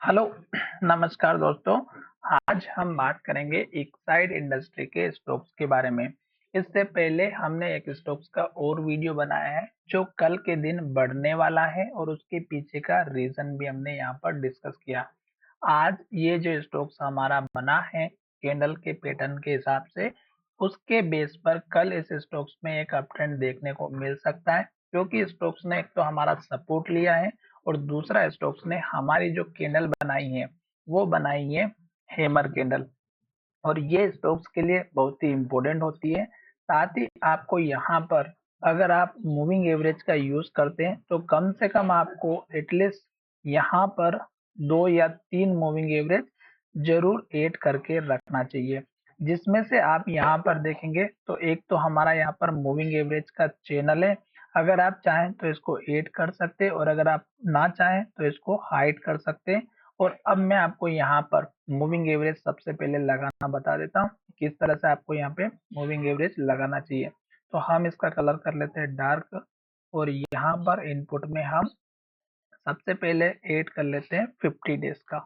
Hello नमस्कार दोस्तों। आज हम बात करेंगे एक्साइड इंडस्ट्री के स्टॉक्स के बारे में। इससे पहले हमने एक स्टॉक्स का और वीडियो बनाया है जो कल के दिन बढ़ने वाला है और उसके पीछे का रीजन भी हमने यहाँ पर डिस्कस किया। आज ये जो स्टॉक्स हमारा बना है कैंडल के पैटर्न के हिसाब से, उसके बेस पर कल इस स्टॉक्स में एक अप ट्रेंड देखने को मिल सकता है, क्योंकि स्टॉक्स ने एक तो हमारा सपोर्ट लिया है और दूसरा स्टॉक्स ने हमारी जो कैंडल बनाई है वो बनाई है हैमर कैंडल, और ये स्टॉक्स के लिए बहुत ही इंपॉर्टेंट होती है। साथ ही आपको यहाँ पर अगर आप मूविंग एवरेज का यूज करते हैं तो कम से कम आपको एटलीस्ट यहाँ पर 2 या 3 मूविंग एवरेज जरूर ऐड करके रखना चाहिए, जिसमें से आप यहाँ पर देखेंगे तो एक तो हमारा यहाँ पर मूविंग एवरेज का चैनल है। अगर आप चाहें तो इसको ऐड कर सकते हैं और अगर आप ना चाहें तो इसको हाइड कर सकते हैं। और अब मैं आपको यहाँ पर मूविंग एवरेज सबसे पहले लगाना बता देता हूँ, किस तरह से आपको यहाँ पे मूविंग एवरेज लगाना चाहिए। तो हम इसका कलर कर लेते हैं डार्क, और यहाँ पर इनपुट में हम सबसे पहले ऐड कर लेते हैं 50 डेज का।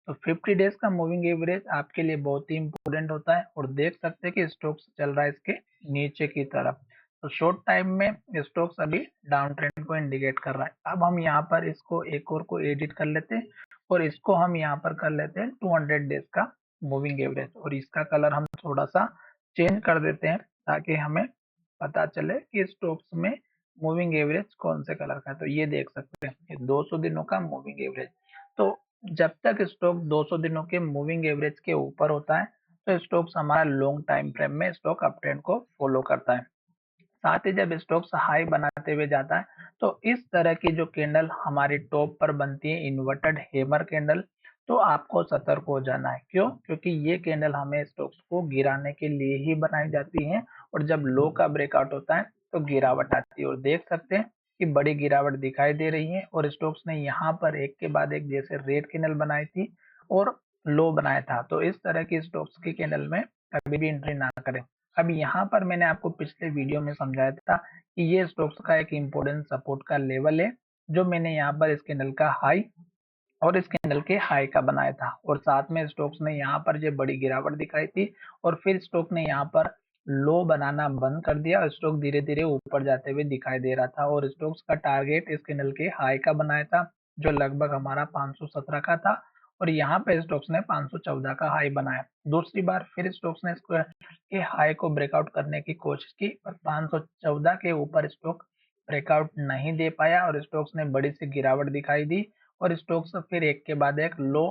तो 50 डेज का मूविंग एवरेज आपके लिए बहुत ही इंपॉर्टेंट होता है, और देख सकते हैं कि स्टॉक्स चल रहा है इसके नीचे की तरफ। तो शॉर्ट टाइम में स्टॉक्स अभी डाउन ट्रेंड को इंडिकेट कर रहा है। अब हम यहाँ पर इसको एक और को एडिट कर लेते हैं और इसको हम यहाँ पर कर लेते हैं 200 डेज का मूविंग एवरेज, और इसका कलर हम थोड़ा सा चेंज कर देते हैं ताकि हमें पता चले कि स्टॉक्स में मूविंग एवरेज कौन से कलर का है। तो ये देख सकते हैं ये 200 दिनों का मूविंग एवरेज। तो जब तक स्टॉक 200 दिनों के मूविंग एवरेज के ऊपर होता है तो स्टॉक्स हमारा लॉन्ग टाइम फ्रेम में स्टॉक अप ट्रेंड को फॉलो करता है। साथ ही जब स्टॉक्स हाई बनाते हुए जाता है तो इस तरह की जो कैंडल हमारी टॉप पर बनती है इन्वर्टेड हैमर कैंडल, तो आपको सतर्क हो जाना है। क्यों? क्योंकि ये कैंडल हमें स्टॉक्स को गिराने के लिए ही बनाई जाती है, और जब लो का ब्रेकआउट होता है तो गिरावट आती है। और देख सकते हैं कि बड़ी गिरावट दिखाई दे रही है, और स्टॉक्स ने यहाँ पर एक के बाद एक जैसे रेड कैंडल बनाई थी और लो बनाया था। तो इस तरह की स्टॉक्स की कैंडल में कभी भी एंट्री ना करें। अब यहाँ पर मैंने आपको पिछले वीडियो में समझाया था कि ये स्टॉक्स का एक इम्पोर्टेंट सपोर्ट का लेवल है, जो मैंने यहाँ पर इस कैंडल का हाई और इस कैंडल के हाई का बनाया था। और साथ में स्टॉक्स ने यहाँ पर जो बड़ी गिरावट दिखाई थी और फिर स्टॉक ने यहाँ पर लो बनाना बंद कर दिया और स्टॉक धीरे धीरे ऊपर जाते हुए दिखाई दे रहा था। और स्टॉक्स का टारगेट इस कैंडल के हाई का बनाया था, जो लगभग हमारा 517 का था, और यहाँ पे स्टॉक्स ने 514 का हाई बनाया। दूसरी बार फिर स्टॉक्स ने के हाई को ब्रेकआउट करने की कोशिश की, पर 514 के ऊपर स्टॉक ब्रेकआउट नहीं दे पाया और स्टॉक्स ने बड़ी सी गिरावट दिखाई दी, और स्टॉक्स फिर एक के बाद एक लो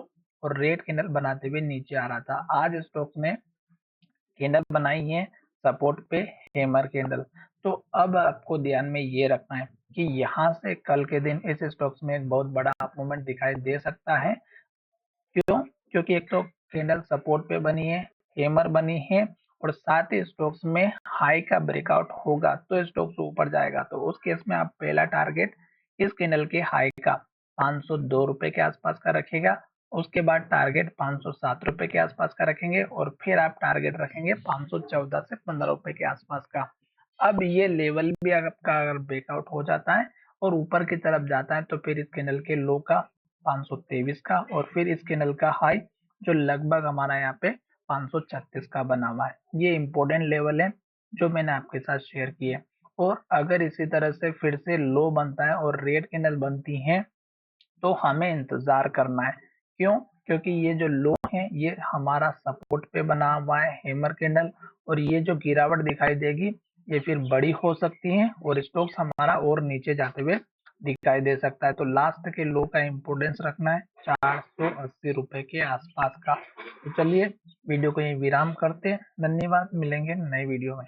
और रेड कैंडल बनाते हुए नीचे आ रहा था। आज स्टॉक्स ने कैंडल बनाई है सपोर्ट पे हैमर कैंडल। तो अब आपको ध्यान में ये रखना है कि यहाँ से कल के दिन इस स्टॉक्स में एक बहुत बड़ा अप मूवमेंट दिखाई दे सकता है। क्यों? क्योंकि एक तो कैंडल सपोर्ट पे बनी है, हैमर बनी है, और साथ ही स्टॉक्स में हाई का ब्रेकआउट होगा तो स्टॉक्स ऊपर जाएगा। तो उस केस में आप पहला टारगेट इस कैंडल के हाई का 502 रुपए के आसपास का रखेगा, उसके बाद टारगेट 507 रुपए के आसपास का रखेंगे, और फिर आप टारगेट रखेंगे 514 से 15 रुपए के आसपास का। अब ये लेवल भी आपका अगर ब्रेकआउट हो जाता है और ऊपर की तरफ जाता है तो फिर इस कैंडल के लो का 523 का, और फिर इस कैंडल का हाई जो लगभग हमारा यहाँ पे 536 का बना हुआ है। ये इंपॉर्टेंट लेवल है जो मैंने आपके साथ शेयर किया। और अगर इसी तरह से फिर से लो बनता है और रेड कैंडल बनती है तो हमें इंतजार करना है। क्यों? क्योंकि ये जो लो है ये हमारा सपोर्ट पे बना हुआ है हैमर कैंडल, और ये जो गिरावट दिखाई देगी ये फिर बड़ी हो सकती है और स्टॉक्स हमारा और नीचे जाते हुए दिखाई दे सकता है। तो लास्ट के लो का इंपोर्टेंस रखना है 480 रुपए के आसपास का। तो चलिए वीडियो को यही विराम करते हैं। धन्यवाद, मिलेंगे नए वीडियो में।